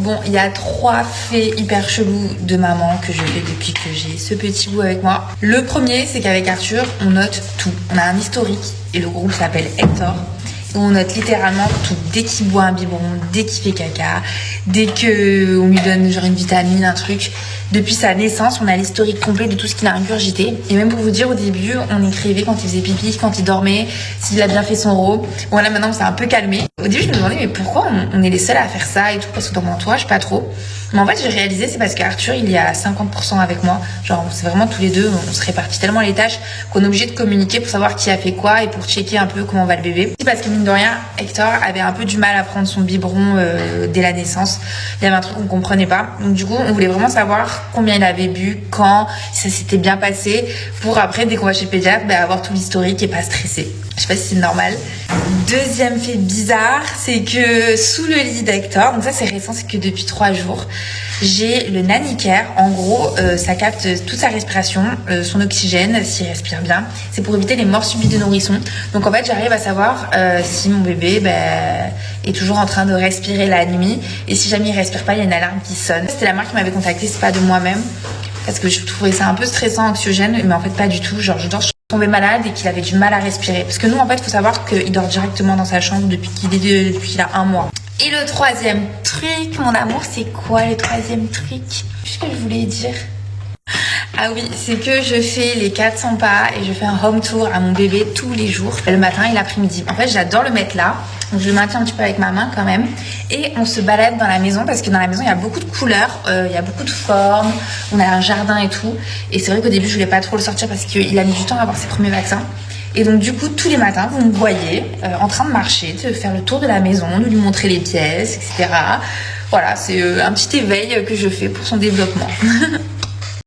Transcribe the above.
bon, il y a 3 faits hyper chelous de maman que je fais depuis que j'ai ce petit bout avec moi. Le premier, c'est qu'avec Arthur, on note tout. On a un historique et le groupe s'appelle Hector. On note littéralement tout, dès qu'il boit un biberon, dès qu'il fait caca, dès qu'on lui donne genre une vitamine, un truc. Depuis sa naissance, on a l'historique complet de tout ce qu'il a ingurgité. Et même pour vous dire, au début, on écrivait quand il faisait pipi, quand il dormait, s'il a bien fait son rot. Bon là maintenant, on s'est un peu calmé. Au début, je me demandais mais pourquoi on est les seuls à faire ça et tout, parce que dans mon entourage, pas trop. Mais en fait, j'ai réalisé, c'est parce qu'Arthur, il est à 50% avec moi. Genre, c'est vraiment tous les deux, on se répartit tellement les tâches qu'on est obligé de communiquer pour savoir qui a fait quoi et pour checker un peu comment va le bébé. C'est parce que mine de rien, Hector avait un peu du mal à prendre son biberon dès la naissance. Il y avait un truc qu'on comprenait pas. Donc du coup, on voulait vraiment savoir combien il avait bu, quand, si ça s'était bien passé, pour après, dès qu'on va chez le pédiatre, avoir tout l'historique et pas stresser. Je sais pas si c'est normal. Deuxième fait bizarre, c'est que sous le lit d'Hector, donc ça c'est récent, c'est que depuis 3 jours, j'ai le Nanicare. En gros, ça capte toute sa respiration, son oxygène, s'il respire bien. C'est pour éviter les morts subites de nourrissons. Donc en fait, j'arrive à savoir si mon bébé est toujours en train de respirer la nuit. Et si jamais il respire pas, il y a une alarme qui sonne. C'était la marque qui m'avait contacté, c'est pas de moi-même. Parce que je trouvais ça un peu stressant, anxiogène, mais en fait pas du tout. Genre je dors, je tombais malade et qu'il avait du mal à respirer. Parce que nous en fait, faut savoir qu'il dort directement dans sa chambre depuis qu'il a 1 mois. Et le troisième truc, mon amour, c'est quoi le troisième truc? Qu'est-ce que je voulais dire? Ah oui, c'est que je fais les 400 pas et je fais un home tour à mon bébé tous les jours, le matin et l'après-midi. En fait, j'adore le mettre là. Donc je le maintiens un petit peu avec ma main quand même. Et on se balade dans la maison parce que dans la maison, il y a beaucoup de couleurs, il y a beaucoup de formes, on a un jardin et tout. Et c'est vrai qu'au début, je voulais pas trop le sortir parce qu'il a mis du temps à avoir ses premiers vaccins. Et donc du coup, tous les matins, vous me voyez en train de marcher, de faire le tour de la maison, de lui montrer les pièces, etc. Voilà, c'est un petit éveil que je fais pour son développement.